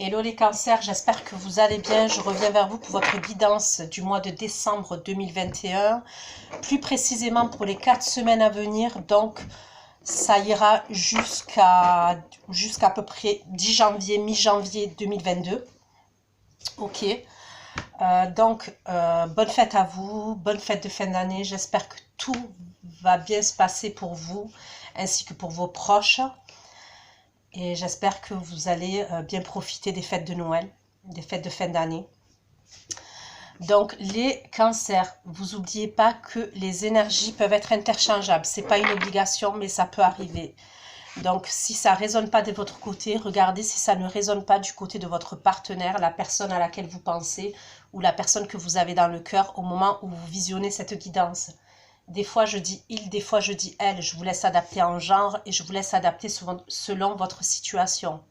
Hello les cancers, j'espère que vous allez bien. Je reviens vers vous pour votre guidance du mois de décembre 2021. Plus précisément pour les 4 semaines à venir. Donc, ça ira jusqu'à peu près 10 janvier, mi-janvier 2022. Ok. Bonne fête à vous, bonne fête de fin d'année. J'espère que tout va bien se passer pour vous, ainsi que pour vos proches. Et j'espère que vous allez bien profiter des fêtes de Noël, des fêtes de fin d'année. Donc, les cancers, vous n'oubliez pas que les énergies peuvent être interchangeables. Ce n'est pas une obligation, mais ça peut arriver. Donc, si ça ne résonne pas de votre côté, regardez si ça ne résonne pas du côté de votre partenaire, la personne à laquelle vous pensez ou la personne que vous avez dans le cœur au moment où vous visionnez cette guidance. Des fois, je dis « il », des fois, je dis « elle ». Je vous laisse adapter en genre et je vous laisse adapter selon votre situation.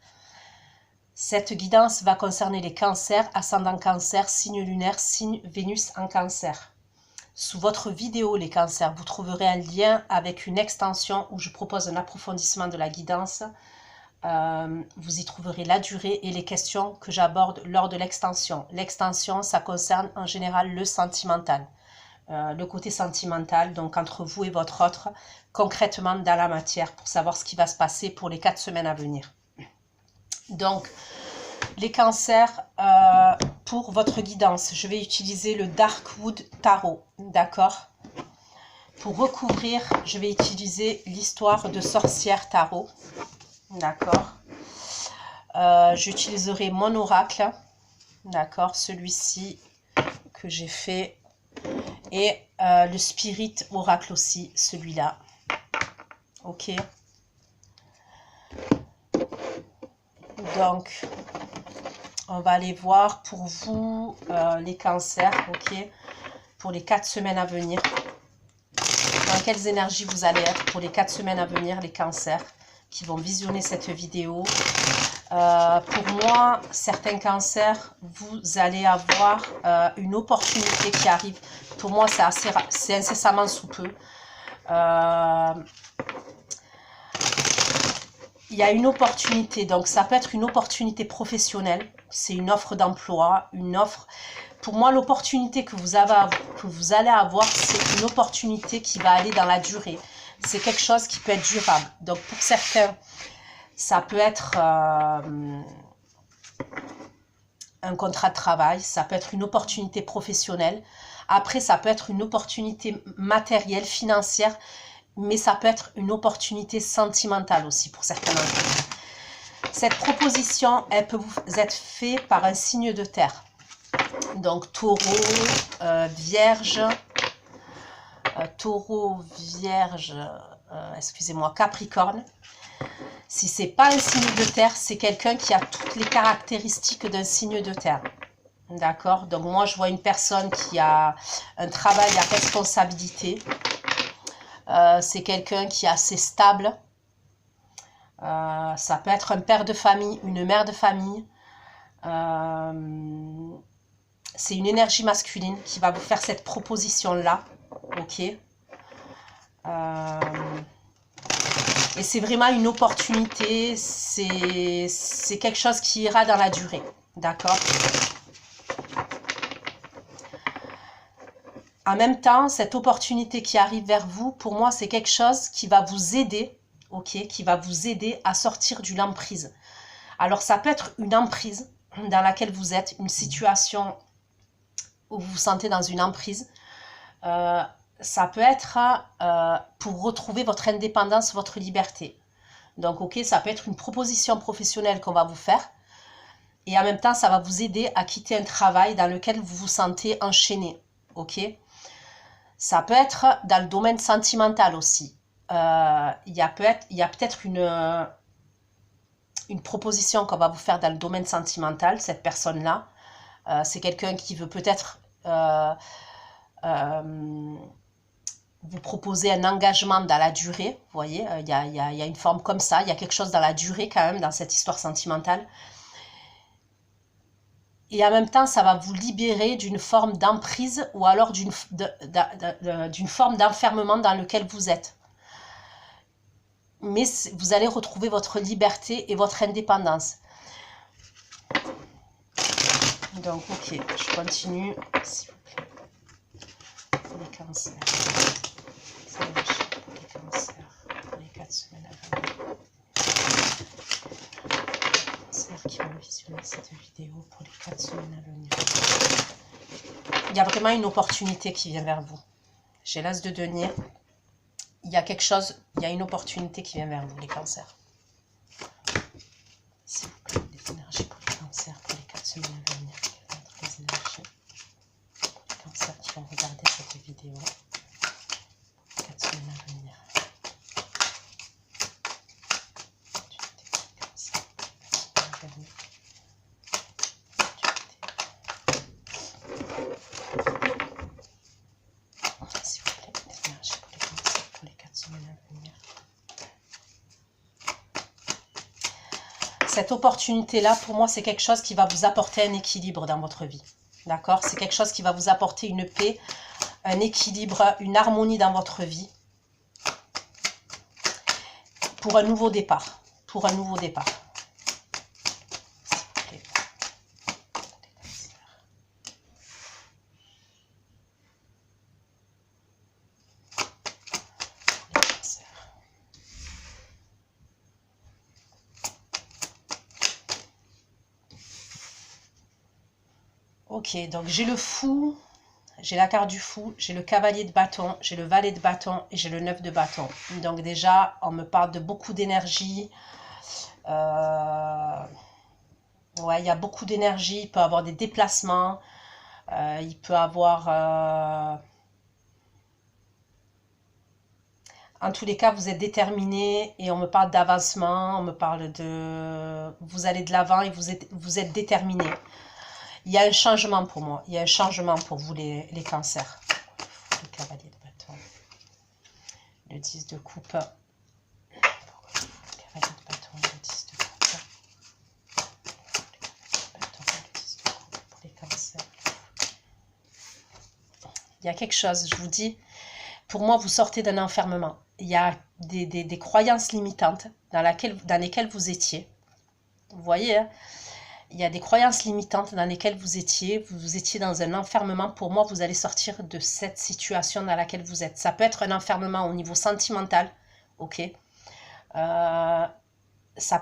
Cette guidance va concerner les cancers, ascendant cancer, signe lunaire, signe Vénus en cancer. Sous votre vidéo, les cancers, vous trouverez un lien avec une extension où je propose un approfondissement de la guidance. Vous y trouverez la durée et les questions que j'aborde lors de l'extension. L'extension, ça concerne en général le sentimental. Le côté sentimental, donc entre vous et votre autre, concrètement dans la matière, pour savoir ce qui va se passer pour les 4 semaines à venir. Donc, les cancers, pour votre guidance, je vais utiliser le Darkwood Tarot, d'accord? Pour recouvrir, je vais utiliser l'histoire de Sorcière Tarot, d'accord? J'utiliserai mon oracle, d'accord? Celui-ci que j'ai fait. Et le Spirit Oracle aussi, celui-là. Ok. Donc, on va aller voir pour vous les cancers, ok. Pour les 4 semaines à venir. Dans quelles énergies vous allez être pour les 4 semaines à venir, les cancers qui vont visionner cette vidéo. Pour moi, certains cancers, vous allez avoir une opportunité qui arrive. Pour moi, c'est incessamment sous peu. Il y a une opportunité, donc ça peut être une opportunité professionnelle. C'est une offre d'emploi, une offre. Pour moi, l'opportunité que vous allez avoir, c'est une opportunité qui va aller dans la durée. C'est quelque chose qui peut être durable. Donc, pour certains, ça peut être un contrat de travail, ça peut être une opportunité professionnelle. Après, ça peut être une opportunité matérielle, financière, mais ça peut être une opportunité sentimentale aussi pour certains d'entre vous. Cette proposition, elle peut vous être faite par un signe de terre. Donc, taureau, vierge, excusez-moi, capricorne. Si ce n'est pas un signe de terre, c'est quelqu'un qui a toutes les caractéristiques d'un signe de terre. D'accord? Donc, moi, je vois une personne qui a un travail à responsabilité. C'est quelqu'un qui est assez stable. Ça peut être un père de famille, une mère de famille. C'est une énergie masculine qui va vous faire cette proposition-là. Ok? Et c'est vraiment une opportunité, c'est quelque chose qui ira dans la durée, d'accord? En même temps, cette opportunité qui arrive vers vous, pour moi, c'est quelque chose qui va vous aider, ok? Qui va vous aider à sortir d'une emprise. Alors, ça peut être une emprise dans laquelle vous êtes, une situation où vous vous sentez dans une emprise. Ça peut être pour retrouver votre indépendance, votre liberté. Donc, ok, ça peut être une proposition professionnelle qu'on va vous faire. Et en même temps, ça va vous aider à quitter un travail dans lequel vous vous sentez enchaîné. Ok? Ça peut être dans le domaine sentimental aussi. Il y a peut-être une proposition qu'on va vous faire dans le domaine sentimental, cette personne-là. C'est quelqu'un qui veut peut-être vous proposer un engagement dans la durée, vous voyez, il y a une forme comme ça, il y a quelque chose dans la durée quand même, dans cette histoire sentimentale. Et en même temps, ça va vous libérer d'une forme d'emprise ou alors d'une forme d'enfermement dans lequel vous êtes. Mais vous allez retrouver votre liberté et votre indépendance. Donc, ok, je continue, s'il vous plaît. Pour les cancers. Ça marche pour les cancers. Pour les 4 semaines à venir. Les cancers qui vont visionner cette vidéo pour les 4 semaines à venir. Il y a vraiment une opportunité qui vient vers vous. J'ai l'as de denier. Il y a quelque chose, il y a une opportunité qui vient vers vous, les cancers. S'il vous plaît, les énergies pour les cancers, pour les 4 semaines à venir. Quelles vont être les énergies pour les cancers qui vont regarder cette vidéo pour les 4 semaines à venir. S'il vous plaît, les énergies pour les cancers pour les 4 semaines à venir. Cette opportunité-là, pour moi, c'est quelque chose qui va vous apporter un équilibre dans votre vie. D'accord? C'est quelque chose qui va vous apporter une paix, un équilibre, une harmonie dans votre vie. Pour un nouveau départ. Pour un nouveau départ. S'il vous plaît. Les cancers. Ok, donc j'ai le fou, j'ai la carte du fou, j'ai le cavalier de bâton, j'ai le valet de bâton et j'ai le 9 de bâton. Donc déjà, on me parle de beaucoup d'énergie. Ouais, il y a beaucoup d'énergie, il peut y avoir des déplacements, il peut y avoir... En tous les cas, vous êtes déterminé et on me parle d'avancement, on me parle de... Vous allez de l'avant et vous êtes déterminé. Il y a un changement pour moi. Il y a un changement pour vous, les cancers. Le cavalier de bâton. Le 10 de coupe. Le cavalier de bâton, le 10 de coupe. Le cavalier de bâton, le 10 de coupe pour les cancers. Il y a quelque chose, je vous dis. Pour moi, vous sortez d'un enfermement. Il y a des croyances limitantes dans lesquelles vous étiez. Vous voyez, hein? Il y a des croyances limitantes dans lesquelles vous étiez dans un enfermement. Pour moi, vous allez sortir de cette situation dans laquelle vous êtes. Ça peut être un enfermement au niveau sentimental, ok. Ça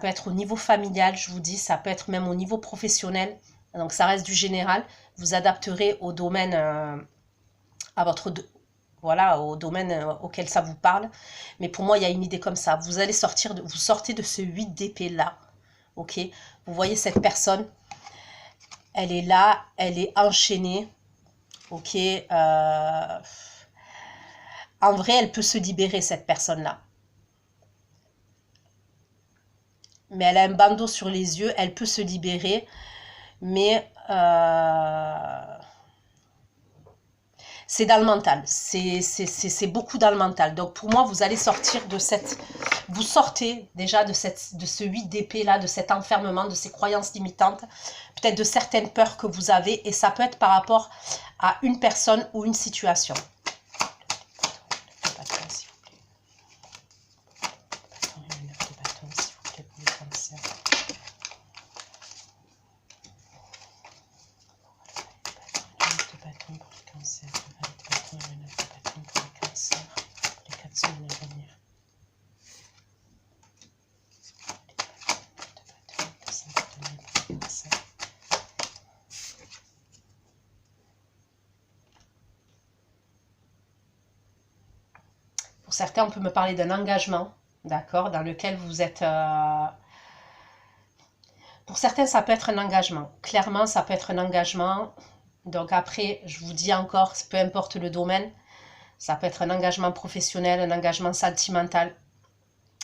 peut être au niveau familial, je vous dis, ça peut être même au niveau professionnel. Donc, ça reste du général. Vous adapterez au domaine, voilà, au domaine auquel ça vous parle. Mais pour moi, il y a une idée comme ça. Vous allez vous sortez de ce 8 d'épée là. Ok, vous voyez cette personne, elle est là, elle est enchaînée. Ok, en vrai, elle peut se libérer, cette personne-là. Mais elle a un bandeau sur les yeux, elle peut se libérer. Mais c'est dans le mental, c'est beaucoup dans le mental. Donc pour moi, vous allez sortir de cette... Vous sortez déjà de ce 8 d'épée là, de cet enfermement, de ces croyances limitantes, peut-être de certaines peurs que vous avez, et ça peut être par rapport à une personne ou une situation. Pour certains, on peut me parler d'un engagement, d'accord, dans lequel vous êtes... Pour certains, ça peut être un engagement. Clairement, ça peut être un engagement. Donc après, je vous dis encore, peu importe le domaine, ça peut être un engagement professionnel, un engagement sentimental,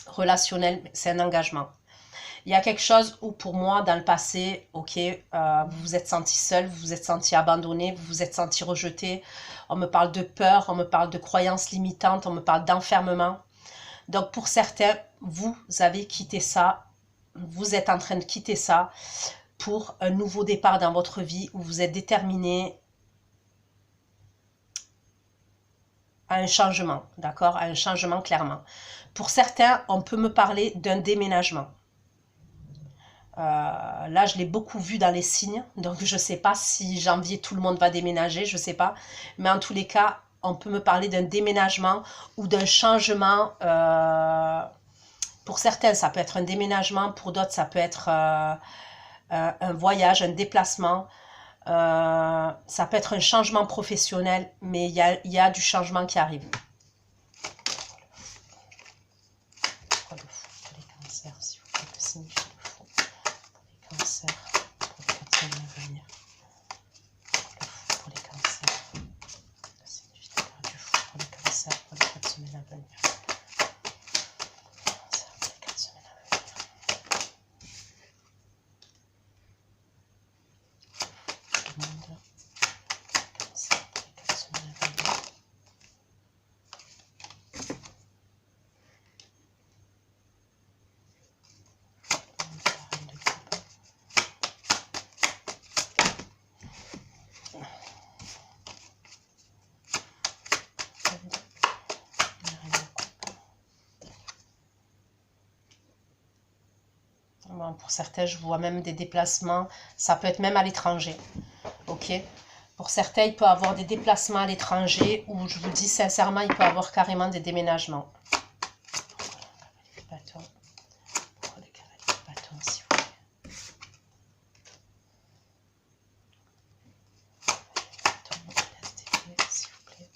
relationnel, c'est un engagement. Il y a quelque chose où pour moi, dans le passé, ok, vous vous êtes senti seul, vous vous êtes senti abandonné, vous vous êtes senti rejeté. On me parle de peur, on me parle de croyances limitantes, on me parle d'enfermement. Donc pour certains, vous avez quitté ça, vous êtes en train de quitter ça pour un nouveau départ dans votre vie où vous êtes déterminé à un changement, d'accord, à un changement clairement. Pour certains, on peut me parler d'un déménagement. Là, je l'ai beaucoup vu dans les signes, donc je ne sais pas si janvier, tout le monde va déménager, je ne sais pas. Mais en tous les cas, on peut me parler d'un déménagement ou d'un changement. Pour certains, ça peut être un déménagement, pour d'autres, ça peut être un voyage, un déplacement. Ça peut être un changement professionnel, mais il y a du changement qui arrive. Pour les cancers, s'il vous plaît, que signifie le faux pour les cancers, pour les 4 semaines à venir. Le fou pour les cancers, le significateur du fou pour les cancers, pour les 4 semaines à venir. Cancer pour les 4 semaines à venir. Le monde. Cancer pour les 4 semaines à venir. Bon, pour certains, je vois même des déplacements. Ça peut être même à l'étranger. Ok. Pour certains, il peut y avoir des déplacements à l'étranger ou je vous dis sincèrement, il peut y avoir carrément des déménagements. Pour les cavaliers de bâton, s'il vous plaît. S'il vous plaît.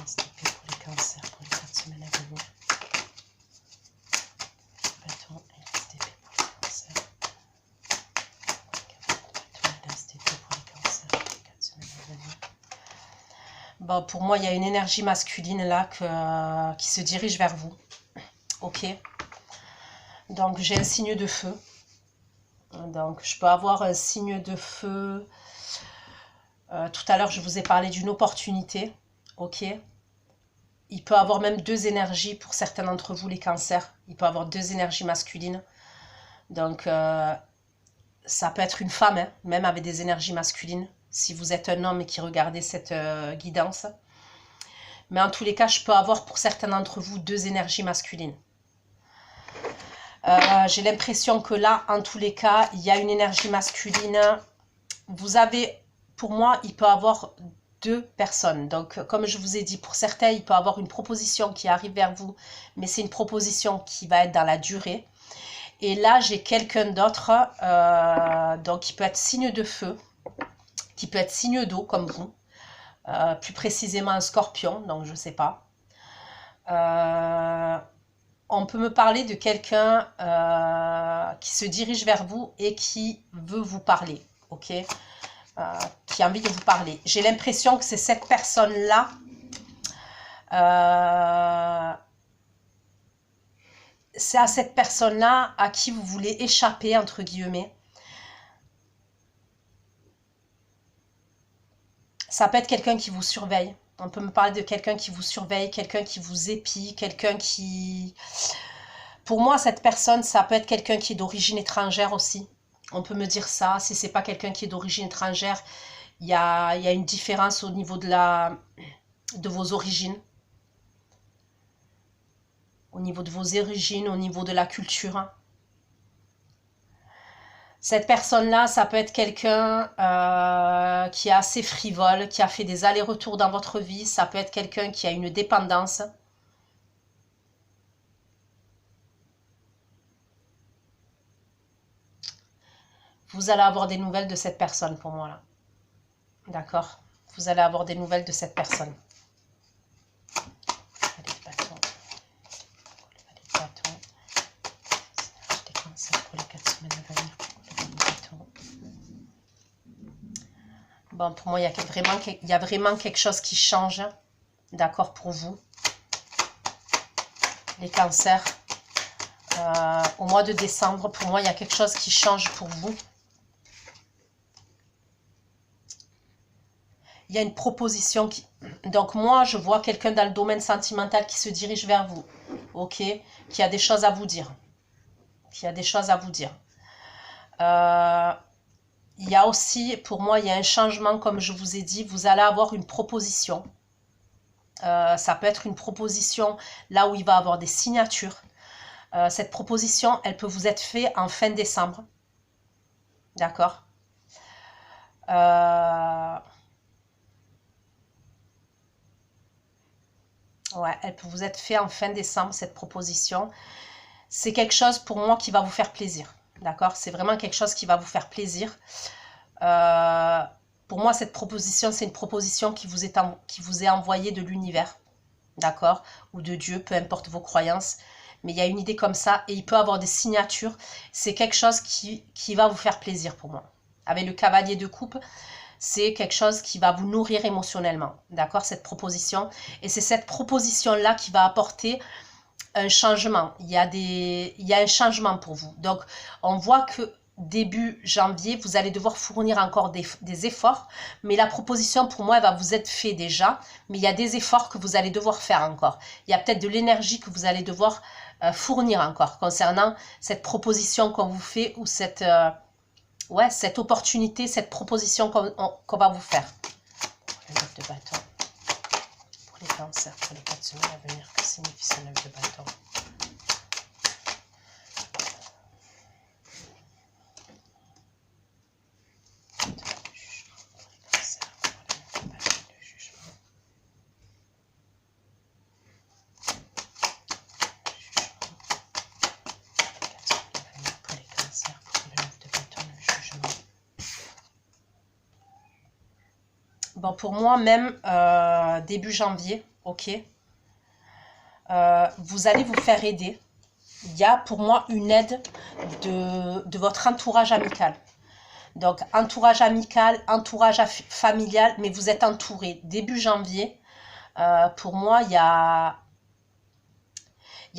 STP pour les cancers pour les 4 semaines à venir. Bâton et STP pour les cancers. Bâton et STP pour les cancers pour les 4 semaines à venir. Bon, pour moi, il y a une énergie masculine là qui se dirige vers vous. Ok. Donc, j'ai un signe de feu. Donc, je peux avoir un signe de feu. Tout à l'heure, je vous ai parlé d'une opportunité. Ok. Il peut avoir même deux énergies pour certains d'entre vous, les cancers. Il peut avoir deux énergies masculines. Donc, ça peut être une femme, hein, même avec des énergies masculines. Si vous êtes un homme et qui regardez cette guidance. Mais en tous les cas, je peux avoir pour certains d'entre vous deux énergies masculines. J'ai l'impression que là, en tous les cas, il y a une énergie masculine. Vous avez, pour moi, il peut y avoir deux personnes. Donc, comme je vous ai dit, pour certains, il peut y avoir une proposition qui arrive vers vous, mais c'est une proposition qui va être dans la durée. Et là, j'ai quelqu'un d'autre, donc qui peut être signe de feu, qui peut être signe d'eau, comme vous. Plus précisément un scorpion, donc je ne sais pas. On peut me parler de quelqu'un qui se dirige vers vous et qui veut vous parler, ok, qui a envie de vous parler. J'ai l'impression que c'est cette personne-là c'est à cette personne-là à qui vous voulez échapper, entre guillemets. Ça peut être quelqu'un qui vous surveille. On peut me parler de quelqu'un qui vous surveille, quelqu'un qui vous épie, quelqu'un qui... Pour moi, cette personne, ça peut être quelqu'un qui est d'origine étrangère aussi. On peut me dire ça. Si c'est pas quelqu'un qui est d'origine étrangère, il y a une différence au niveau de vos origines. Au niveau de vos origines, au niveau de la culture. Cette personne-là, ça peut être quelqu'un qui est assez frivole, qui a fait des allers-retours dans votre vie. Ça peut être quelqu'un qui a une dépendance. Vous allez avoir des nouvelles de cette personne pour moi là. D'accord? Vous allez avoir des nouvelles de cette personne. Bon, pour moi, il y a vraiment quelque chose qui change, d'accord, pour vous. Les cancers. Au mois de décembre, pour moi, il y a quelque chose qui change pour vous. Il y a une proposition qui... Donc, moi, je vois quelqu'un dans le domaine sentimental qui se dirige vers vous, ok, qui a des choses à vous dire. Qui a des choses à vous dire. Il y a aussi, pour moi, il y a un changement, comme je vous ai dit, vous allez avoir une proposition. Ça peut être une proposition là où il va y avoir des signatures. Cette proposition, elle peut vous être faite en fin décembre. D'accord. Ouais, elle peut vous être faite en fin décembre, cette proposition. C'est quelque chose pour moi qui va vous faire plaisir. D'accord? C'est vraiment quelque chose qui va vous faire plaisir. Pour moi, cette proposition, c'est une proposition qui vous est envoyée de l'univers. D'accord? Ou de Dieu, peu importe vos croyances. Mais il y a une idée comme ça et il peut avoir des signatures. C'est quelque chose qui va vous faire plaisir pour moi. Avec le cavalier de coupe, c'est quelque chose qui va vous nourrir émotionnellement. D'accord? Cette proposition. Et c'est cette proposition-là qui va apporter un changement. Il y a un changement pour vous. Donc, on voit que début janvier, vous allez devoir fournir encore des efforts. Mais la proposition, pour moi, elle va vous être faite déjà. Mais il y a des efforts que vous allez devoir faire encore. Il y a peut-être de l'énergie que vous allez devoir fournir encore concernant cette proposition qu'on vous fait ou cette opportunité, cette proposition qu'on va vous faire. Le 9 de bâton. Pour les cancers, pour les 4 semaines à venir, que signifie ce 9 de bâton? Bon, pour moi, même début janvier, ok, vous allez vous faire aider. Il y a pour moi une aide de votre entourage amical. Donc, entourage amical, entourage familial, mais vous êtes entouré. Début janvier, pour moi, il y a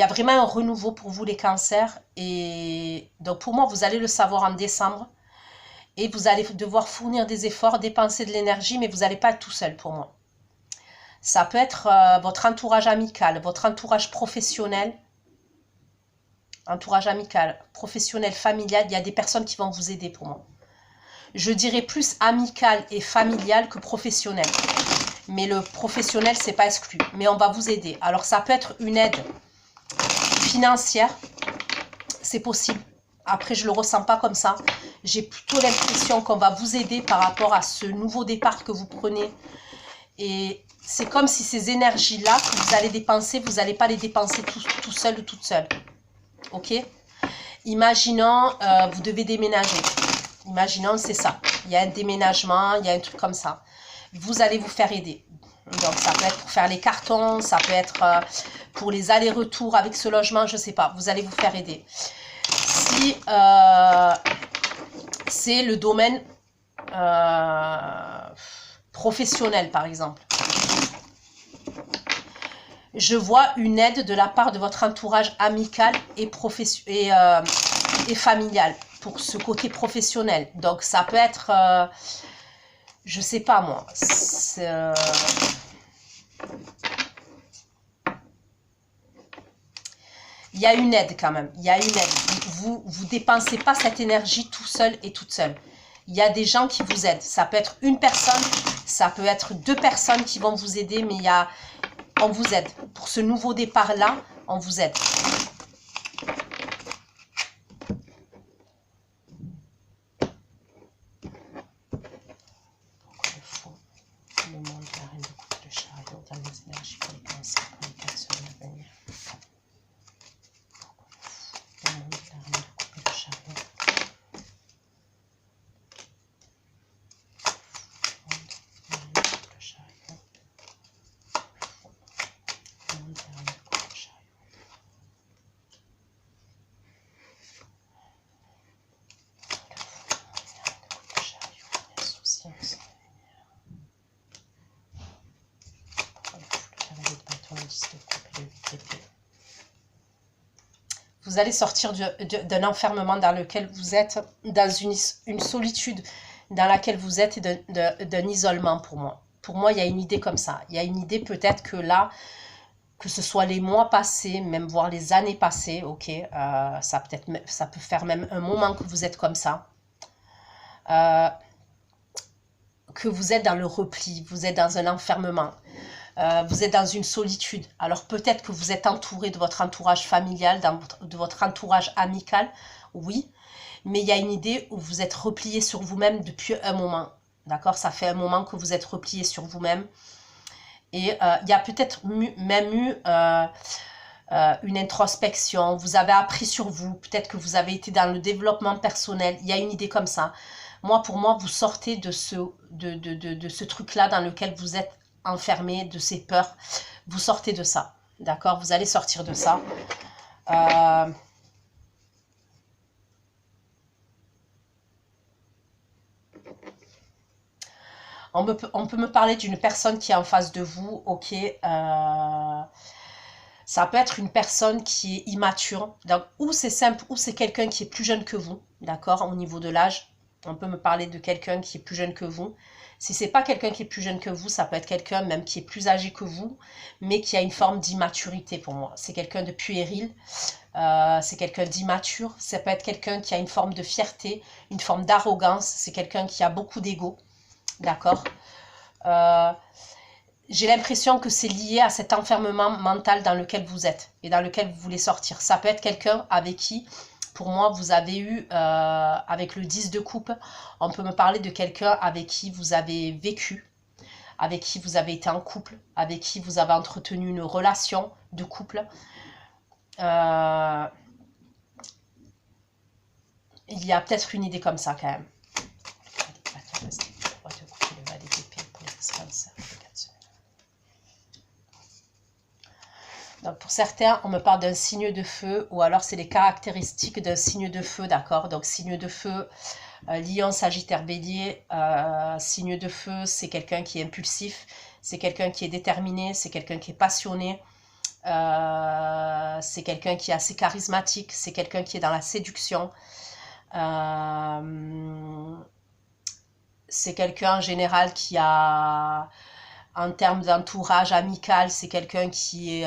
vraiment un renouveau pour vous, les cancers. Et donc, pour moi, vous allez le savoir en décembre. Et vous allez devoir fournir des efforts, dépenser de l'énergie, mais vous n'allez pas être tout seul pour moi. Ça peut être votre entourage amical, votre entourage professionnel, familial. Il y a des personnes qui vont vous aider pour moi. Je dirais plus amical et familial que professionnel. Mais le professionnel, c'est pas exclu. Mais on va vous aider. Alors, ça peut être une aide financière. C'est possible. Après, je ne le ressens pas comme ça. J'ai plutôt l'impression qu'on va vous aider par rapport à ce nouveau départ que vous prenez. Et c'est comme si ces énergies-là que vous allez dépenser, vous n'allez pas les dépenser tout seul ou toute seule. Ok? Imaginons, vous devez déménager. Imaginons, c'est ça. Il y a un déménagement, il y a un truc comme ça. Vous allez vous faire aider. Donc, ça peut être pour faire les cartons, ça peut être pour les allers-retours avec ce logement, je ne sais pas. Vous allez vous faire aider. Si c'est le domaine professionnel, par exemple, je vois une aide de la part de votre entourage amical et familial pour ce côté professionnel. Donc, ça peut être, je sais pas moi, il y a une aide quand même, il y a une aide. Vous dépensez pas cette énergie tout seul et toute seule. Il y a des gens qui vous aident. Ça peut être une personne, ça peut être 2 personnes qui vont vous aider, mais on vous aide. Pour ce nouveau départ-là, on vous aide. Pourquoi le faux, le monde, la reine de coupe, le chariot, dans les énergies pour les cancers, pour les 4 semaines à venir? Le monde, la reine de coupe et le chariot. Le monde, la reine de coupe, le chariot. Le monde, la reine de coupe, le chariot. Le chariot, l'insouciance. Le cavalier de bâton, le 10 de coupe et le 8 d'épée. Vous allez sortir d'un enfermement dans lequel vous êtes, dans une solitude dans laquelle vous êtes et d'un isolement pour moi. Pour moi, il y a une idée comme ça. Il y a une idée peut-être que là, que ce soit les mois passés, même voire les années passées, ok, ça peut faire même un moment que vous êtes comme ça. Que vous êtes dans le repli, vous êtes dans un enfermement. Vous êtes dans une solitude. Alors peut-être que vous êtes entouré de votre entourage familial, de votre entourage amical, oui. Mais il y a une idée où vous êtes replié sur vous-même depuis un moment. D'accord? Ça fait un moment que vous êtes replié sur vous-même. Et il y a peut-être même eu une introspection. Vous avez appris sur vous. Peut-être que vous avez été dans le développement personnel. Il y a une idée comme ça. Moi, pour moi, vous sortez de ce truc-là dans lequel vous êtes enfermé, de ces peurs. Vous sortez de ça. D'accord? Vous allez sortir de ça. On peut me parler d'une personne qui est en face de vous, ok. Ça peut être une personne qui est immature. Donc, ou c'est simple, ou c'est quelqu'un qui est plus jeune que vous, d'accord, au niveau de l'âge. On peut me parler de quelqu'un qui est plus jeune que vous. Si c'est pas quelqu'un qui est plus jeune que vous, ça peut être quelqu'un même qui est plus âgé que vous, mais qui a une forme d'immaturité pour moi. C'est quelqu'un de puéril, c'est quelqu'un d'immature. Ça peut être quelqu'un qui a une forme de fierté, une forme d'arrogance. C'est quelqu'un qui a beaucoup d'ego. D'accord. J'ai l'impression que c'est lié à cet enfermement mental dans lequel vous êtes et dans lequel vous voulez sortir. Ça peut être quelqu'un avec qui, pour moi, vous avez eu, avec le 10 de coupe, on peut me parler de quelqu'un avec qui vous avez vécu, avec qui vous avez été en couple, avec qui vous avez entretenu une relation de couple. Il y a peut-être une idée comme ça quand même. Donc pour certains, on me parle d'un signe de feu, ou alors c'est les caractéristiques d'un signe de feu, d'accord? Donc signe de feu, Lion, Sagittaire, Bélier, signe de feu, c'est quelqu'un qui est impulsif, c'est quelqu'un qui est déterminé, c'est quelqu'un qui est passionné, c'est quelqu'un qui est assez charismatique, c'est quelqu'un qui est dans la séduction, c'est quelqu'un en général qui a... En termes d'entourage amical, c'est quelqu'un qui est,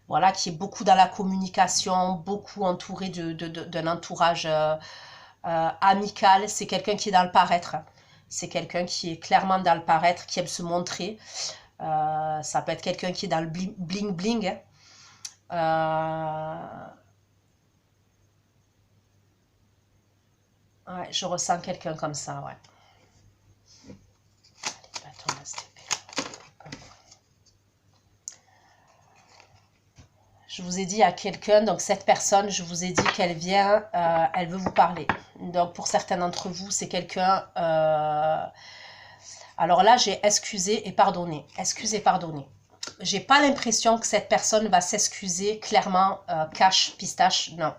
voilà, qui est beaucoup dans la communication, beaucoup entouré d'un entourage amical. C'est quelqu'un qui est dans le paraître. C'est quelqu'un qui est clairement dans le paraître, qui aime se montrer. Ça peut être quelqu'un qui est dans le bling-bling. Ouais, je ressens quelqu'un comme ça, ouais. Je vous ai dit à quelqu'un, donc cette personne, je vous ai dit qu'elle vient, elle veut vous parler. Donc pour certains d'entre vous, c'est quelqu'un... alors là, j'ai excusé et pardonné. Excusé et pardonné. J'ai pas l'impression que cette personne va s'excuser clairement, cash, pistache, non.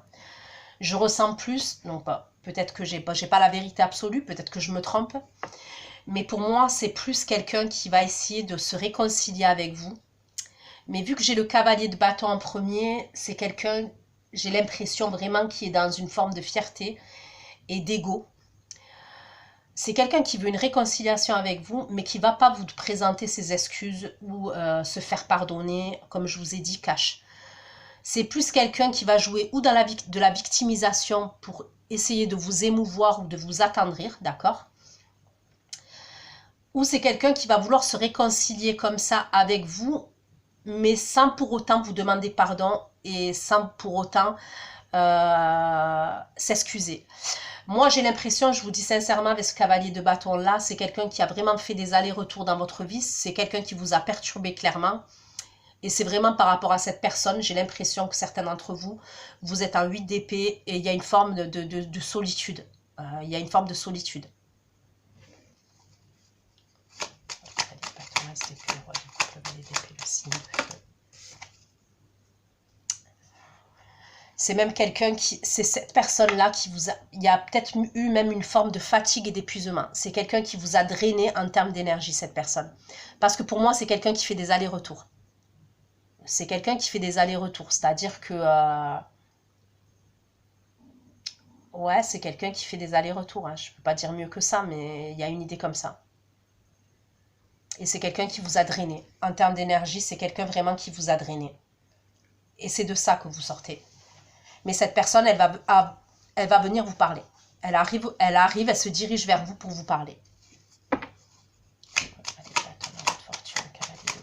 Je ressens plus, donc peut-être que j'ai pas la vérité absolue, peut-être que je me trompe. Mais pour moi, c'est plus quelqu'un qui va essayer de se réconcilier avec vous. Mais vu que j'ai le cavalier de bâton en premier, c'est quelqu'un, j'ai l'impression vraiment qui est dans une forme de fierté et d'ego. C'est quelqu'un qui veut une réconciliation avec vous, mais qui ne va pas vous présenter ses excuses ou se faire pardonner, comme je vous ai dit, cash. C'est plus quelqu'un qui va jouer ou dans de la victimisation pour essayer de vous émouvoir ou de vous attendrir, d'accord? Ou c'est quelqu'un qui va vouloir se réconcilier comme ça avec vous, mais sans pour autant vous demander pardon et sans pour autant s'excuser. Moi, j'ai l'impression, je vous dis sincèrement, avec ce cavalier de bâton-là, c'est quelqu'un qui a vraiment fait des allers-retours dans votre vie, c'est quelqu'un qui vous a perturbé clairement, et c'est vraiment par rapport à cette personne, j'ai l'impression que certains d'entre vous, vous êtes en 8 d'épée, et il y a une forme de solitude. Il y a une forme de solitude. C'est même quelqu'un qui, c'est cette personne-là qui vous a, il y a peut-être eu même une forme de fatigue et d'épuisement. C'est quelqu'un qui vous a drainé en termes d'énergie, cette personne. Parce que pour moi, c'est quelqu'un qui fait des allers-retours. C'est quelqu'un qui fait des allers-retours, c'est-à-dire que, ouais, c'est quelqu'un qui fait des allers-retours, hein. Je ne peux pas dire mieux que ça, mais il y a une idée comme ça. Et c'est quelqu'un qui vous a drainé. En termes d'énergie, c'est quelqu'un vraiment qui vous a drainé. Et c'est de ça que vous sortez. Mais cette personne, elle va venir vous parler. Elle arrive, elle se dirige vers vous pour vous parler. Fortune, cavalier de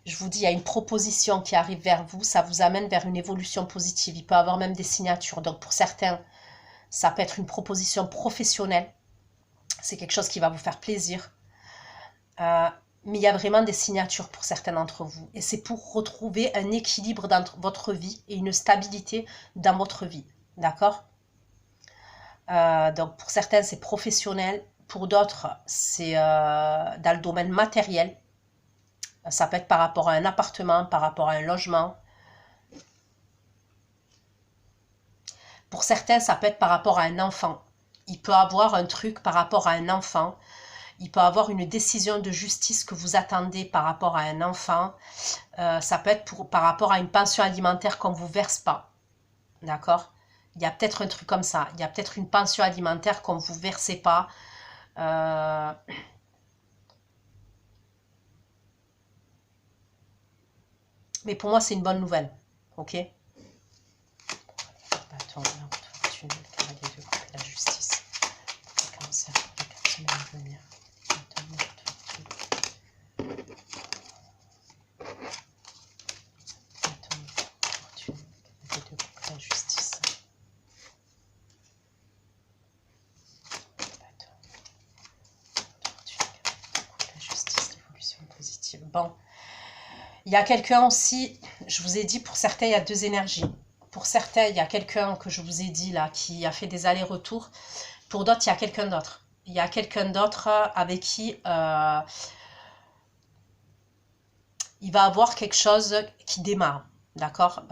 Je vous dis, il y a une proposition qui arrive vers vous, ça vous amène vers une évolution positive. Il peut y avoir même des signatures. Donc pour certains, ça peut être une proposition professionnelle. C'est quelque chose qui va vous faire plaisir. Mais il y a vraiment des signatures pour certains d'entre vous. Et c'est pour retrouver un équilibre dans votre vie et une stabilité dans votre vie. D'accord? Donc pour certains, c'est professionnel. Pour d'autres, c'est dans le domaine matériel. Ça peut être par rapport à un appartement, par rapport à un logement. Pour certains, ça peut être par rapport à un enfant. Il peut avoir un truc par rapport à un enfant. Il peut avoir une décision de justice que vous attendez par rapport à un enfant. Ça peut être par rapport à une pension alimentaire qu'on ne vous verse pas. D'accord? Il y a peut-être un truc comme ça. Il y a peut-être une pension alimentaire qu'on ne vous versez pas. Mais pour moi, c'est une bonne nouvelle. Ok? Attends, la justice. Le cancer, les personnes à venir. La justice. La justice, l'évolution positive. Bon. Il y a quelqu'un aussi, je vous ai dit, pour certains, il y a deux énergies. Pour certains, il y a quelqu'un que je vous ai dit là, qui a fait des allers-retours. Pour d'autres, il y a quelqu'un d'autre. Il y a quelqu'un d'autre avec qui il va avoir quelque chose qui démarre. D'accord?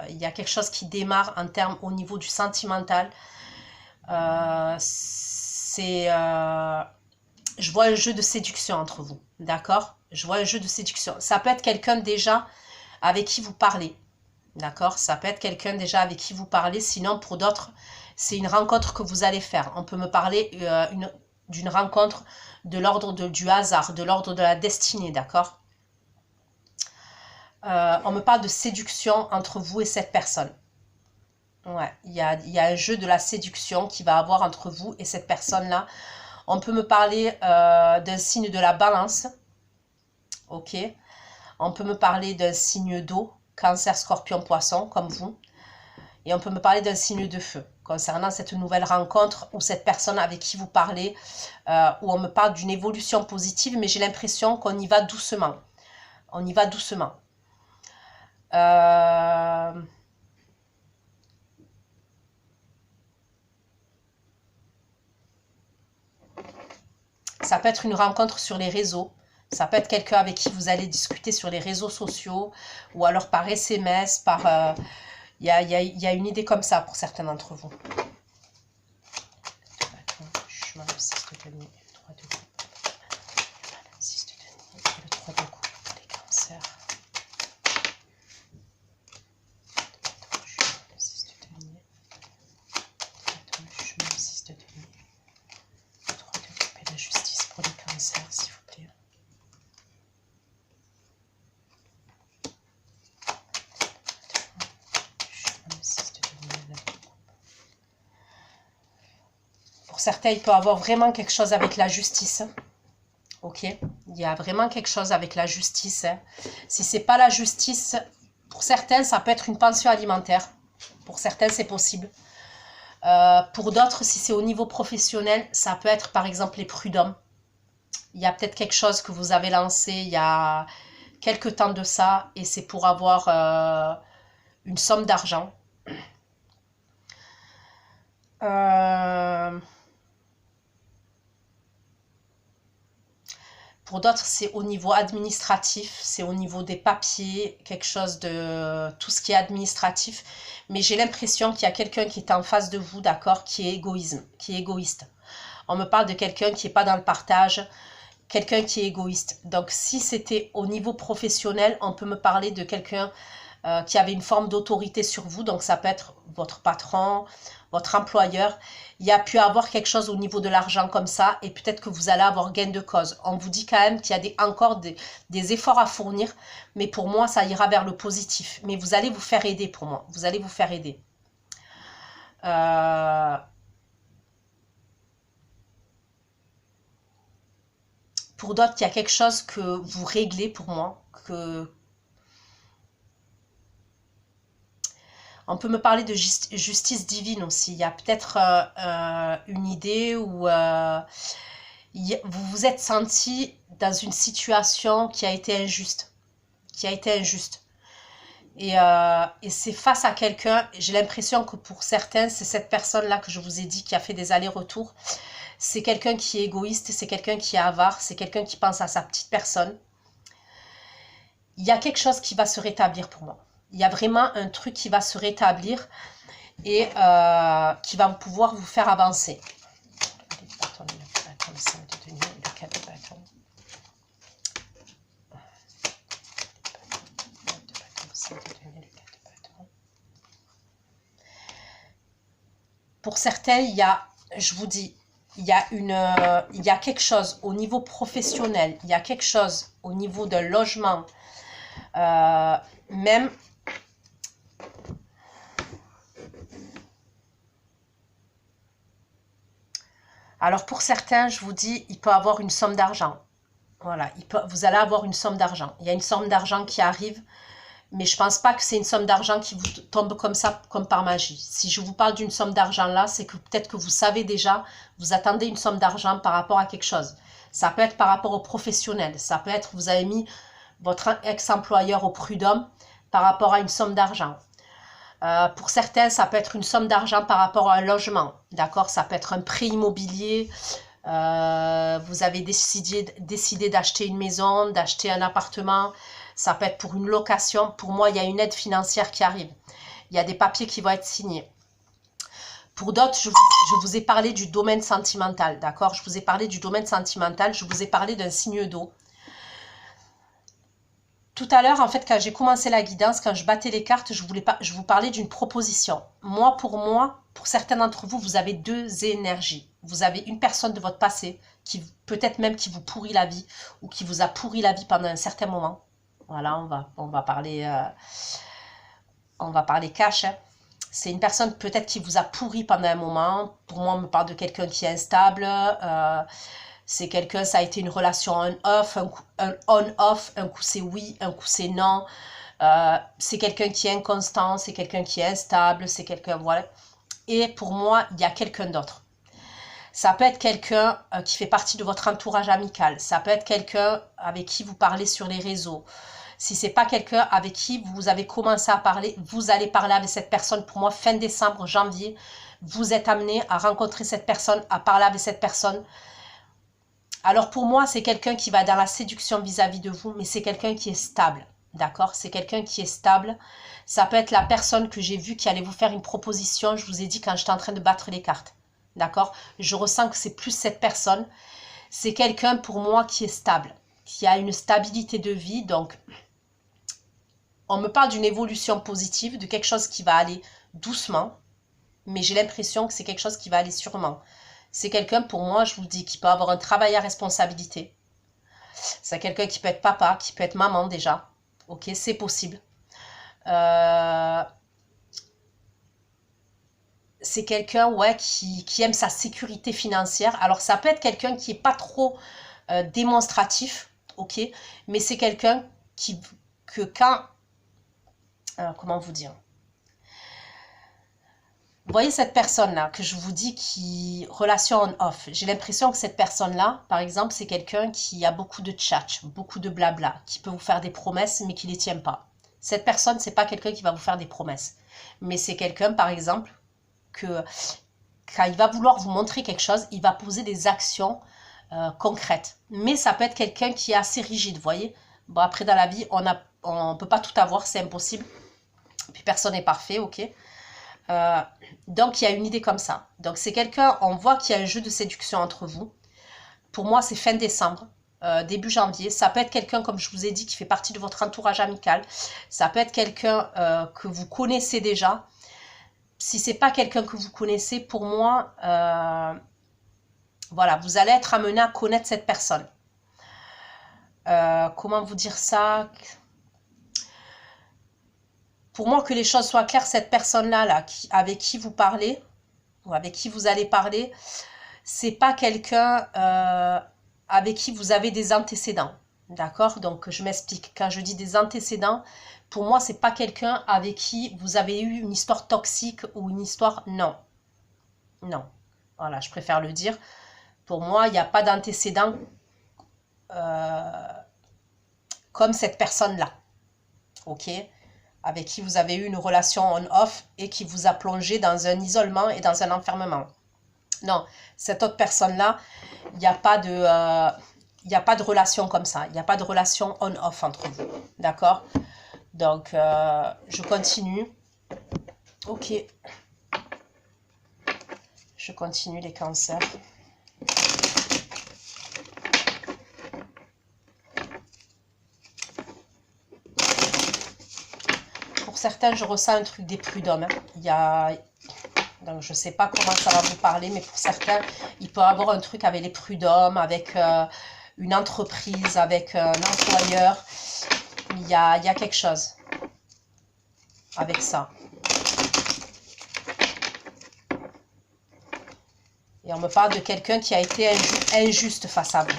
Il y a quelque chose qui démarre en termes au niveau du sentimental. Je vois un jeu de séduction entre vous. D'accord? Je vois un jeu de séduction. Ça peut être quelqu'un déjà avec qui vous parlez. D'accord? Ça peut être quelqu'un déjà avec qui vous parlez. Sinon, pour d'autres, c'est une rencontre que vous allez faire. On peut me parler d'une rencontre de l'ordre du hasard, de l'ordre de la destinée. D'accord? On me parle de séduction entre vous et cette personne. Ouais, il y a un jeu de la séduction qui va avoir entre vous et cette personne-là. On peut me parler d'un signe de la balance. Ok. On peut me parler d'un signe d'eau, cancer, scorpion, poisson, comme vous. Et on peut me parler d'un signe de feu, concernant cette nouvelle rencontre ou cette personne avec qui vous parlez, où on me parle d'une évolution positive, mais j'ai l'impression qu'on y va doucement. On y va doucement. Ça peut être une rencontre sur les réseaux. Ça peut être quelqu'un avec qui vous allez discuter sur les réseaux sociaux ou alors par SMS, par... Il y a une idée comme ça pour certains d'entre vous. Je m'en 6 de denier, 3 de coupe. 6 de denier, le 3 de coupe pour les cancers. 6 de denier. 6 de denier. 3 de coupe et la justice pour les cancers, s'il vous plaît. Pour certains, il peut y avoir vraiment quelque chose avec la justice. Ok, il y a vraiment quelque chose avec la justice. Si c'est pas la justice, pour certains, ça peut être une pension alimentaire. Pour certains, c'est possible. Pour d'autres, si c'est au niveau professionnel, ça peut être par exemple les prud'hommes. Il y a peut-être quelque chose que vous avez lancé il y a quelques temps de ça et c'est pour avoir une somme d'argent. Pour d'autres, c'est au niveau administratif, c'est au niveau des papiers, quelque chose de tout ce qui est administratif. Mais j'ai l'impression qu'il y a quelqu'un qui est en face de vous, d'accord, qui est égoïste. On me parle de quelqu'un qui n'est pas dans le partage, quelqu'un qui est égoïste. Donc, si c'était au niveau professionnel, on peut me parler de quelqu'un qui avait une forme d'autorité sur vous. Donc, ça peut être votre patron, votre employeur. Il y a pu avoir quelque chose au niveau de l'argent comme ça et peut-être que vous allez avoir gain de cause. On vous dit quand même qu'il y a encore des efforts à fournir, mais pour moi, ça ira vers le positif. Mais vous allez vous faire aider pour moi. Vous allez vous faire aider. Pour d'autres, il y a quelque chose que vous réglez pour moi. On peut me parler de justice divine aussi. Il y a peut-être une idée où vous vous êtes senti dans une situation qui a été injuste. Et c'est face à quelqu'un, j'ai l'impression que pour certains, c'est cette personne-là que je vous ai dit qui a fait des allers-retours. C'est quelqu'un qui est égoïste, c'est quelqu'un qui est avare, c'est quelqu'un qui pense à sa petite personne. Il y a quelque chose qui va se rétablir pour moi. Il y a vraiment un truc qui va se rétablir et qui va pouvoir vous faire avancer. Pour certains, il y a, je vous dis, il y a quelque chose au niveau professionnel, il y a quelque chose au niveau d'un logement, même. Alors pour certains, je vous dis, il peut avoir une somme d'argent. Voilà, vous allez avoir une somme d'argent. Il y a une somme d'argent qui arrive, mais je ne pense pas que c'est une somme d'argent qui vous tombe comme ça, comme par magie. Si je vous parle d'une somme d'argent là, c'est que peut-être que vous savez déjà, vous attendez une somme d'argent par rapport à quelque chose. Ça peut être par rapport au professionnel. Ça peut être, vous avez mis votre ex-employeur au prud'homme par rapport à une somme d'argent. Pour certains, ça peut être une somme d'argent par rapport à un logement. D'accord? Ça peut être un prêt immobilier. Vous avez décidé d'acheter une maison, d'acheter un appartement. Ça peut être pour une location. Pour moi, il y a une aide financière qui arrive. Il y a des papiers qui vont être signés. Pour d'autres, je vous ai parlé du domaine sentimental. D'accord? Je vous ai parlé du domaine sentimental. Je vous ai parlé d'un signe d'eau. Tout à l'heure, en fait, quand j'ai commencé la guidance, quand je battais les cartes, je vous parlais d'une proposition. Pour certains d'entre vous, vous avez deux énergies. Vous avez une personne de votre passé, qui peut-être même qui vous pourrit la vie, ou qui vous a pourri la vie pendant un certain moment. Voilà, on va parler cash. Hein. C'est une personne peut-être qui vous a pourri pendant un moment. Pour moi, on me parle de quelqu'un qui est instable. C'est quelqu'un, ça a été une relation on-off, un on-off, un coup c'est oui, un coup c'est non. C'est quelqu'un qui est inconstant, c'est quelqu'un qui est instable, c'est quelqu'un, voilà. Et pour moi, il y a quelqu'un d'autre. Ça peut être quelqu'un qui fait partie de votre entourage amical. Ça peut être quelqu'un avec qui vous parlez sur les réseaux. Si ce n'est pas quelqu'un avec qui vous avez commencé à parler, vous allez parler avec cette personne. Pour moi, fin décembre, janvier, vous êtes amené à rencontrer cette personne, à parler avec cette personne. Alors pour moi, c'est quelqu'un qui va dans la séduction vis-à-vis de vous, mais c'est quelqu'un qui est stable, d'accord? C'est quelqu'un qui est stable. Ça peut être la personne que j'ai vue qui allait vous faire une proposition, je vous ai dit quand j'étais en train de battre les cartes, d'accord? Je ressens que c'est plus cette personne. C'est quelqu'un pour moi qui est stable, qui a une stabilité de vie, donc on me parle d'une évolution positive, de quelque chose qui va aller doucement, mais j'ai l'impression que c'est quelque chose qui va aller sûrement. C'est quelqu'un, pour moi, je vous dis, qui peut avoir un travail à responsabilité. C'est quelqu'un qui peut être papa, qui peut être maman déjà. Ok, c'est possible. C'est quelqu'un, ouais, qui aime sa sécurité financière. Alors, ça peut être quelqu'un qui n'est pas trop démonstratif, ok, mais c'est quelqu'un que quand... comment vous dire? Vous voyez cette personne-là que je vous dis qui relation on-off. J'ai l'impression que cette personne-là, par exemple, c'est quelqu'un qui a beaucoup de tchatch, beaucoup de blabla, qui peut vous faire des promesses mais qui ne les tient pas. Cette personne, c'est pas quelqu'un qui va vous faire des promesses. Mais c'est quelqu'un, par exemple, que quand il va vouloir vous montrer quelque chose, il va poser des actions concrètes. Mais ça peut être quelqu'un qui est assez rigide, vous voyez. Bon, après, dans la vie, on ne peut pas tout avoir, c'est impossible. Puis personne n'est parfait, ok. Donc il y a une idée comme ça. Donc c'est quelqu'un, on voit qu'il y a un jeu de séduction entre vous. Pour moi c'est fin décembre, début janvier. Ça peut être quelqu'un, comme je vous ai dit, qui fait partie de votre entourage amical. Ça peut être quelqu'un que vous connaissez déjà. Si c'est pas quelqu'un que vous connaissez, pour moi, voilà, vous allez être amené à connaître cette personne. Comment vous dire ça ? Pour moi, que les choses soient claires, cette personne-là, avec qui vous parlez, ou avec qui vous allez parler, c'est pas quelqu'un... avec qui vous avez des antécédents. D'accord? Donc, je m'explique. Quand je dis des antécédents, pour moi, c'est pas quelqu'un avec qui vous avez eu une histoire toxique ou une histoire... Non. Non. Voilà, je préfère le dire. Pour moi, il n'y a pas d'antécédent comme cette personne-là. Ok? Avec qui vous avez eu une relation on-off et qui vous a plongé dans un isolement et dans un enfermement. Non, cette autre personne-là, il n'y a pas de relation comme ça. Il n'y a pas de relation on-off entre vous. D'accord? Donc, je continue. Ok. Je continue les cancers. Pour certains, je ressens un truc des prud'hommes. Il y a... Donc, je ne sais pas comment ça va vous parler, mais pour certains, il peut y avoir un truc avec les prud'hommes, avec une entreprise, avec un employeur. Il y a quelque chose avec ça. Et on me parle de quelqu'un qui a été injuste face à vous.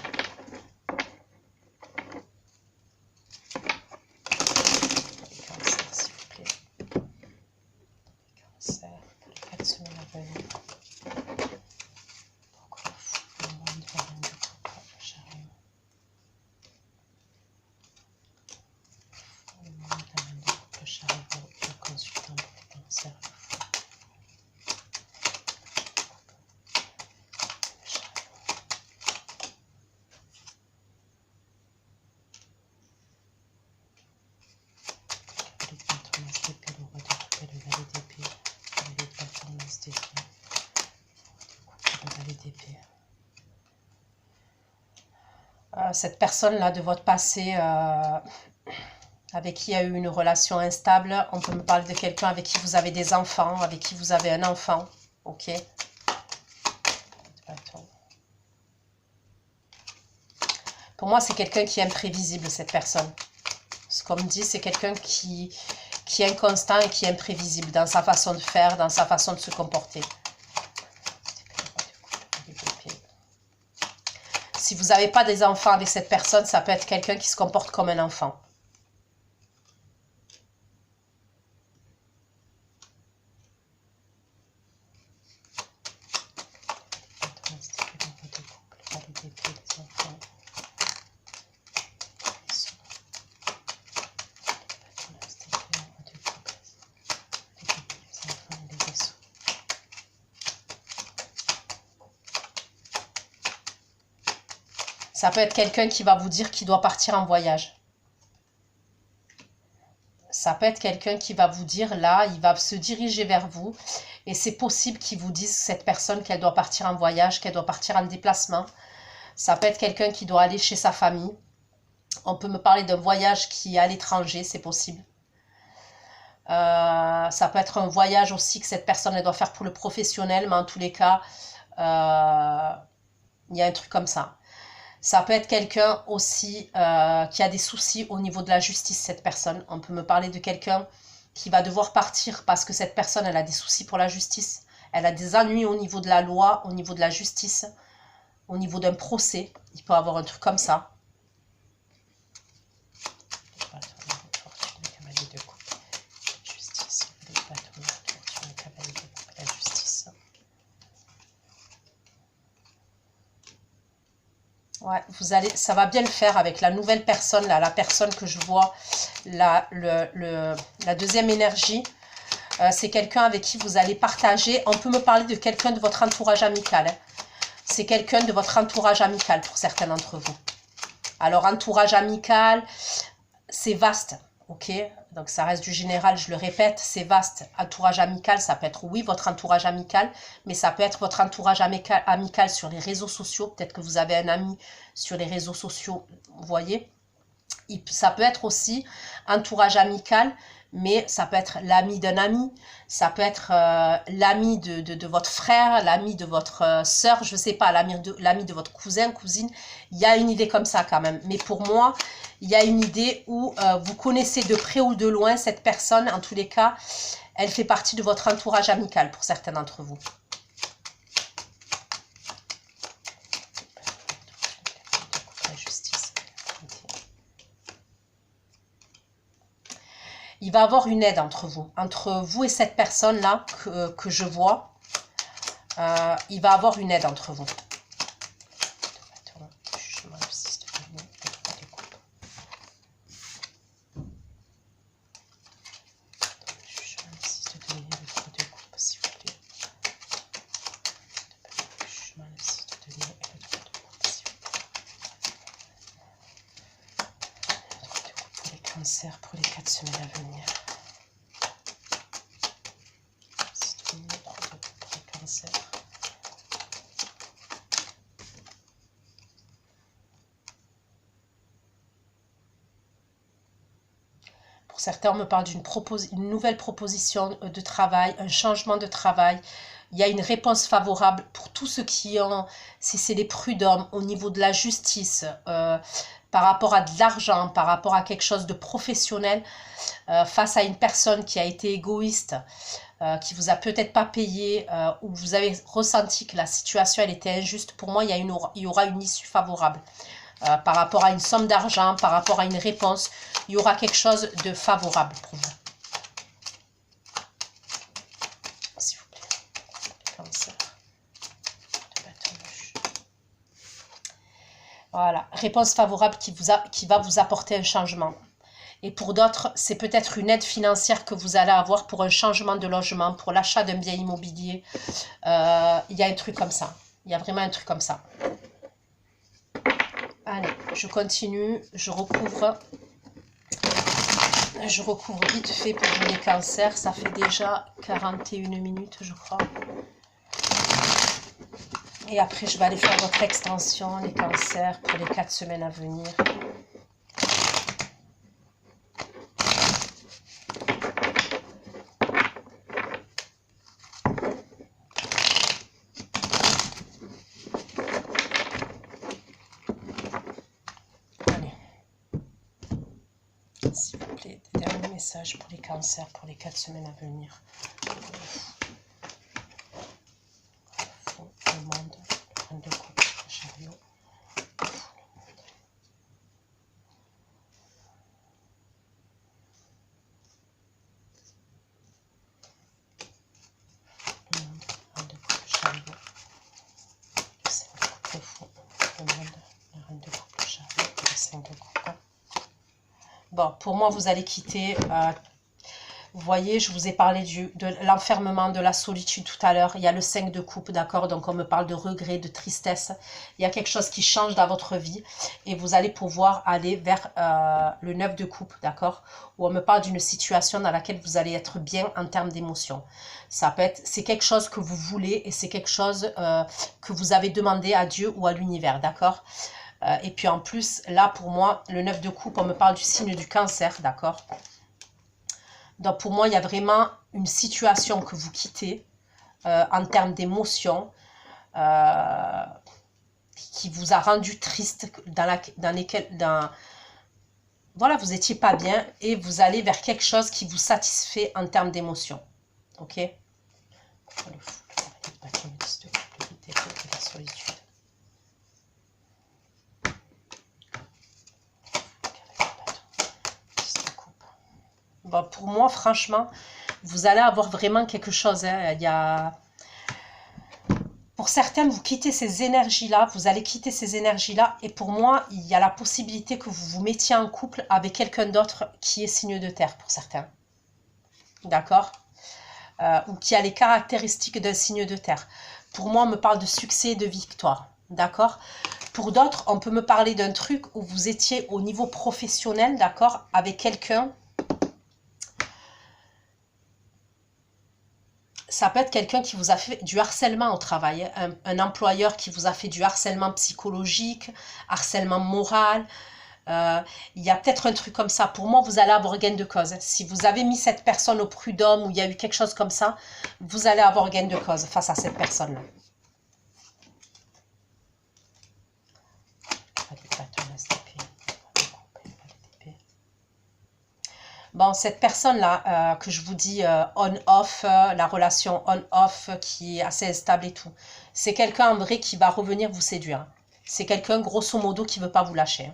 Cette personne-là de votre passé avec qui il y a eu une relation instable, on peut me parler de quelqu'un avec qui vous avez des enfants, avec qui vous avez un enfant, ok? Pour moi, c'est quelqu'un qui est imprévisible, cette personne. Comme dit, c'est quelqu'un qui est inconstant et qui est imprévisible dans sa façon de faire, dans sa façon de se comporter. Si vous n'avez pas des enfants avec cette personne, ça peut être quelqu'un qui se comporte comme un enfant. Ça peut être quelqu'un qui va vous dire qu'il doit partir en voyage. Ça peut être quelqu'un qui va vous dire, là, il va se diriger vers vous. Et c'est possible qu'il vous dise, cette personne, qu'elle doit partir en voyage, qu'elle doit partir en déplacement. Ça peut être quelqu'un qui doit aller chez sa famille. On peut me parler d'un voyage qui est à l'étranger, c'est possible. Ça peut être un voyage aussi que cette personne elle doit faire pour le professionnel, mais en tous les cas, il y a un truc comme ça. Ça peut être quelqu'un aussi qui a des soucis au niveau de la justice, cette personne. On peut me parler de quelqu'un qui va devoir partir parce que cette personne, elle a des soucis pour la justice. Elle a des ennuis au niveau de la loi, au niveau de la justice, au niveau d'un procès. Il peut avoir un truc comme ça. Ouais, ça va bien le faire avec la nouvelle personne, là, la personne que je vois, la deuxième énergie. C'est quelqu'un avec qui vous allez partager. On peut me parler de quelqu'un de votre entourage amical. Hein. C'est quelqu'un de votre entourage amical pour certains d'entre vous. Alors, entourage amical, c'est vaste, ok? Donc, ça reste du général, je le répète, c'est vaste. Entourage amical, ça peut être, oui, votre entourage amical, mais ça peut être votre entourage amical sur les réseaux sociaux. Peut-être que vous avez un ami sur les réseaux sociaux, vous voyez? Ça peut être aussi entourage amical, mais ça peut être l'ami d'un ami, ça peut être l'ami de votre frère, l'ami de votre sœur, je ne sais pas, l'ami de votre cousin, cousine. Il y a une idée comme ça quand même. Mais pour moi, il y a une idée où vous connaissez de près ou de loin cette personne. En tous les cas, elle fait partie de votre entourage amical pour certains d'entre vous. il va y avoir une aide entre vous et cette personne-là que je vois. Il va y avoir une aide entre vous. Cancer pour les 4 semaines à venir. Pour les cancers. Pour certains, on me parle d'une nouvelle proposition de travail, un changement de travail. Il y a une réponse favorable pour tous ceux qui ont, si c'est les prud'hommes, au niveau de la justice, par rapport à de l'argent, par rapport à quelque chose de professionnel, face à une personne qui a été égoïste, qui vous a peut-être pas payé, ou vous avez ressenti que la situation elle était injuste. Pour moi, il y aura une issue favorable. Par rapport à une somme d'argent, par rapport à une réponse, il y aura quelque chose de favorable pour vous. S'il vous plaît. Cancer. Voilà, réponse favorable qui va vous apporter un changement. Et pour d'autres, c'est peut-être une aide financière que vous allez avoir pour un changement de logement, pour l'achat d'un bien immobilier. Il y a un truc comme ça. Il y a vraiment un truc comme ça. Allez, je continue. Je recouvre vite fait pour les cancers. Ça fait déjà 41 minutes, je crois. Et après, je vais aller faire votre extension, les cancers, pour les 4 semaines à venir. Allez. S'il vous plaît, dernier message pour les cancers, pour les 4 semaines à venir. Bon, pour moi, vous allez quitter. Vous voyez, je vous ai parlé de l'enfermement, de la solitude tout à l'heure. Il y a le 5 de coupe, d'accord? Donc, on me parle de regret, de tristesse. Il y a quelque chose qui change dans votre vie. Et vous allez pouvoir aller vers le 9 de coupe, d'accord? Où on me parle d'une situation dans laquelle vous allez être bien en termes d'émotion. Ça peut être, c'est quelque chose que vous voulez et c'est quelque chose que vous avez demandé à Dieu ou à l'univers, d'accord? Et puis en plus, là pour moi, le 9 de coupe, on me parle du signe du cancer, d'accord? Donc pour moi, il y a vraiment une situation que vous quittez en termes d'émotion qui vous a rendu triste, voilà, vous n'étiez pas bien et vous allez vers quelque chose qui vous satisfait en termes d'émotion. Ok? La solitude. Bon, pour moi, franchement, vous allez avoir vraiment quelque chose. Hein. Pour certains, vous quittez ces énergies-là, vous allez quitter ces énergies-là. Et pour moi, il y a la possibilité que vous vous mettiez en couple avec quelqu'un d'autre qui est signe de terre, pour certains. D'accord? Ou qui a les caractéristiques d'un signe de terre. Pour moi, on me parle de succès et de victoire. D'accord? Pour d'autres, on peut me parler d'un truc où vous étiez au niveau professionnel, d'accord, avec quelqu'un. Ça peut être quelqu'un qui vous a fait du harcèlement au travail, un employeur qui vous a fait du harcèlement psychologique, harcèlement moral. Il y a peut-être un truc comme ça. Pour moi, vous allez avoir gain de cause. Si vous avez mis cette personne au prud'homme ou il y a eu quelque chose comme ça, vous allez avoir gain de cause face à cette personne-là. Bon, cette personne-là, que je vous dis on-off, la relation on-off qui est assez instable et tout, c'est quelqu'un en vrai qui va revenir vous séduire. C'est quelqu'un, grosso modo, qui ne veut pas vous lâcher.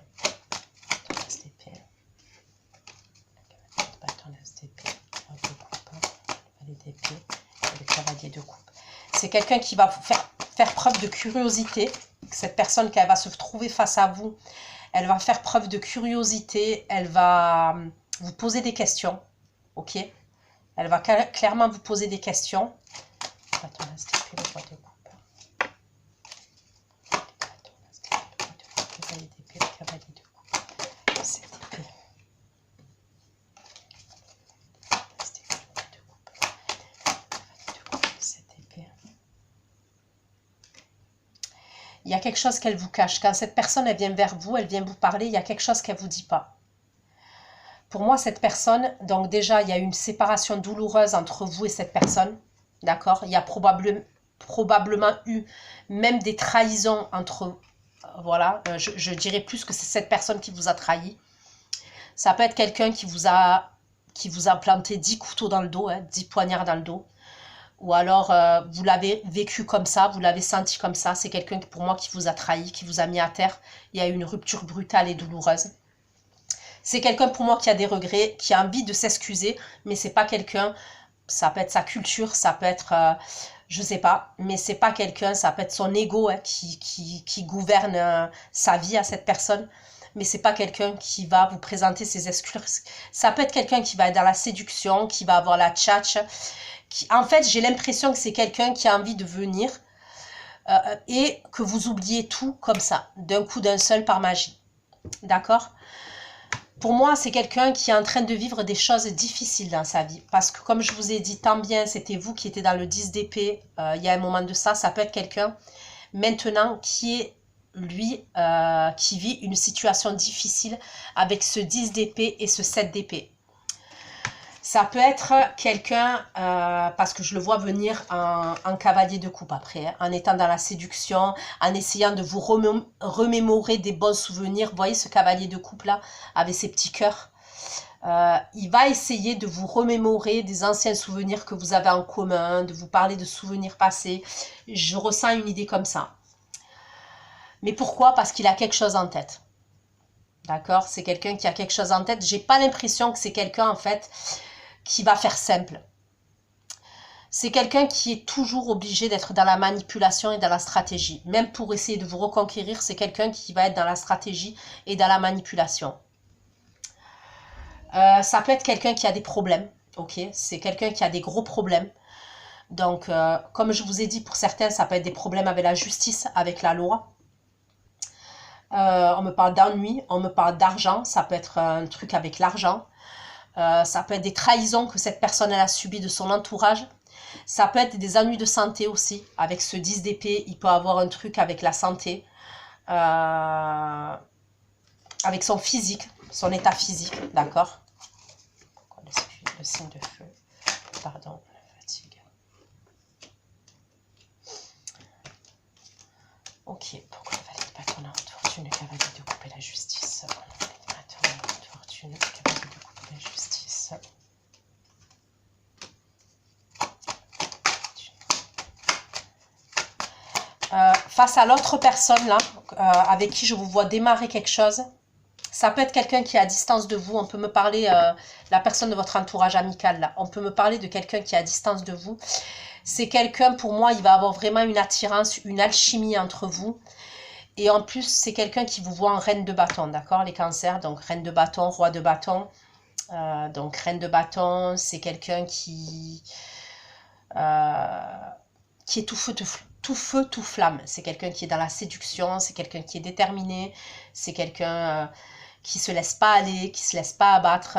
d'épée et le cavalier de coupe. C'est quelqu'un qui va faire preuve de curiosité. Cette personne qui va se trouver face à vous, elle va faire preuve de curiosité, elle va vous poser des questions, ok? Elle va clairement vous poser des questions. Attends, le roi de coupe. Il y a quelque chose qu'elle vous cache. Quand cette personne elle vient vers vous, elle vient vous parler, il y a quelque chose qu'elle ne vous dit pas. Pour moi, cette personne, donc déjà, il y a une séparation douloureuse entre vous et cette personne. D'accord? Il y a probablement eu même des trahisons entre... Voilà, je dirais plus que c'est cette personne qui vous a trahi. Ça peut être quelqu'un qui vous a planté 10 couteaux dans le dos, hein, 10 poignards dans le dos. Ou alors, vous l'avez vécu comme ça, vous l'avez senti comme ça. C'est quelqu'un, pour moi, qui vous a trahi, qui vous a mis à terre. Il y a eu une rupture brutale et douloureuse. C'est quelqu'un, pour moi, qui a des regrets, qui a envie de s'excuser, mais c'est pas quelqu'un... Ça peut être sa culture, ça peut être... je sais pas, mais c'est pas quelqu'un, ça peut être son ego hein, qui gouverne sa vie à cette personne. Mais c'est pas quelqu'un qui va vous présenter ses excuses. Ça peut être quelqu'un qui va être dans la séduction, qui va avoir la tchatche. En fait, j'ai l'impression que c'est quelqu'un qui a envie de venir et que vous oubliez tout comme ça, d'un coup d'un seul par magie. D'accord? Pour moi, c'est quelqu'un qui est en train de vivre des choses difficiles dans sa vie. Parce que comme je vous ai dit, tant bien c'était vous qui étiez dans le 10 d'épée il y a un moment de ça, ça peut être quelqu'un maintenant qui est lui qui vit une situation difficile avec ce 10 d'épée et ce 7 d'épée. Ça peut être quelqu'un, parce que je le vois venir en cavalier de coupe après, hein, en étant dans la séduction, en essayant de vous remémorer des bons souvenirs. Vous voyez ce cavalier de coupe là, avec ses petits cœurs. Il va essayer de vous remémorer des anciens souvenirs que vous avez en commun, de vous parler de souvenirs passés. Je ressens une idée comme ça. Mais pourquoi? Parce qu'il a quelque chose en tête. D'accord? C'est quelqu'un qui a quelque chose en tête. J'ai pas l'impression que c'est quelqu'un en fait qui va faire simple. C'est quelqu'un qui est toujours obligé d'être dans la manipulation et dans la stratégie. Même pour essayer de vous reconquérir, c'est quelqu'un qui va être dans la stratégie et dans la manipulation. Ça peut être quelqu'un qui a des problèmes. Ok, c'est quelqu'un qui a des gros problèmes. Donc, comme je vous ai dit, pour certains, ça peut être des problèmes avec la justice, avec la loi. On me parle d'ennui, on me parle d'argent. Ça peut être un truc avec l'argent. Ça peut être des trahisons que cette personne elle a subies de son entourage. Ça peut être des ennuis de santé aussi. Avec ce 10 d'épée, il peut avoir un truc avec la santé. Avec son physique, son état physique, d'accord? Le signe de feu. Pardon, la fatigue. Ok, pourquoi le valet de bâton, la haute fortune, le cavalier de coupe et la justice? Le valet de bâton, la haute fortune, le cavalier de coupe et la justice. Face à l'autre personne là, avec qui je vous vois démarrer quelque chose, ça peut être quelqu'un qui est à distance de vous. On peut me parler, la personne de votre entourage amical là, on peut me parler de quelqu'un qui est à distance de vous. C'est quelqu'un, pour moi, il va avoir vraiment une attirance, une alchimie entre vous. Et en plus, c'est quelqu'un qui vous voit en reine de bâton, d'accord, les cancers. Donc, reine de bâton, roi de bâton. Donc, reine de bâton, c'est quelqu'un qui est tout feu, tout flamme. C'est quelqu'un qui est dans la séduction, c'est quelqu'un qui est déterminé, c'est quelqu'un qui se laisse pas aller, qui se laisse pas abattre.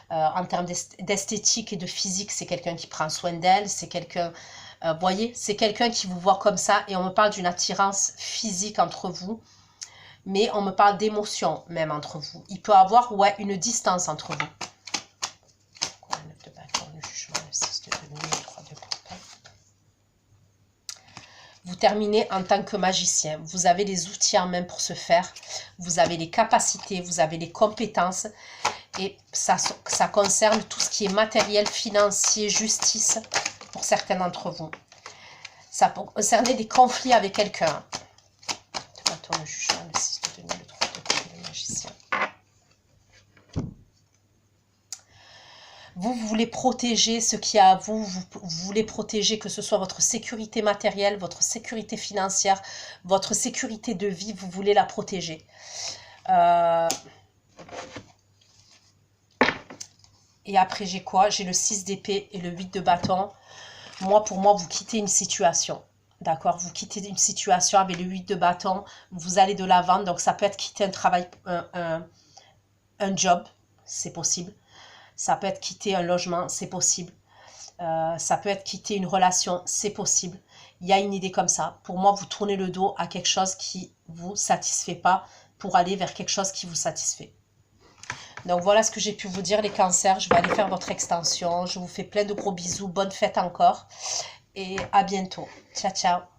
En termes d'esthétique et de physique, c'est quelqu'un qui prend soin d'elle, c'est quelqu'un... vous voyez, c'est quelqu'un qui vous voit comme ça et on me parle d'une attirance physique entre vous, mais on me parle d'émotion même entre vous. Il peut avoir une distance entre vous. Le 9 de bâton, le jugement, le 6 de denier, le 3 de coupe. Vous terminez en tant que magicien. Vous avez les outils en main pour ce faire. Vous avez les capacités, vous avez les compétences. Et ça concerne tout ce qui est matériel, financier, justice pour certains d'entre vous. Ça peut concerner des conflits avec quelqu'un. Le bâton, le jugement, le 6 de denier, le 3 de coupe, le magicien. Vous voulez protéger ce qui est à vous, vous voulez protéger que ce soit votre sécurité matérielle, votre sécurité financière, votre sécurité de vie, vous voulez la protéger. Et après, j'ai quoi? J'ai le 6 d'épée et le 8 de bâton. Moi, pour moi, vous quittez une situation. D'accord? Vous quittez une situation avec le 8 de bâton. Vous allez de l'avant. Donc, ça peut être quitter un travail, un job. C'est possible. Ça peut être quitter un logement. C'est possible. Ça peut être quitter une relation. C'est possible. Il y a une idée comme ça. Pour moi, vous tournez le dos à quelque chose qui ne vous satisfait pas pour aller vers quelque chose qui vous satisfait. Donc voilà ce que j'ai pu vous dire les cancers. Je vais aller faire votre extension. Je vous fais plein de gros bisous. Bonne fête encore. Et à bientôt. Ciao, ciao.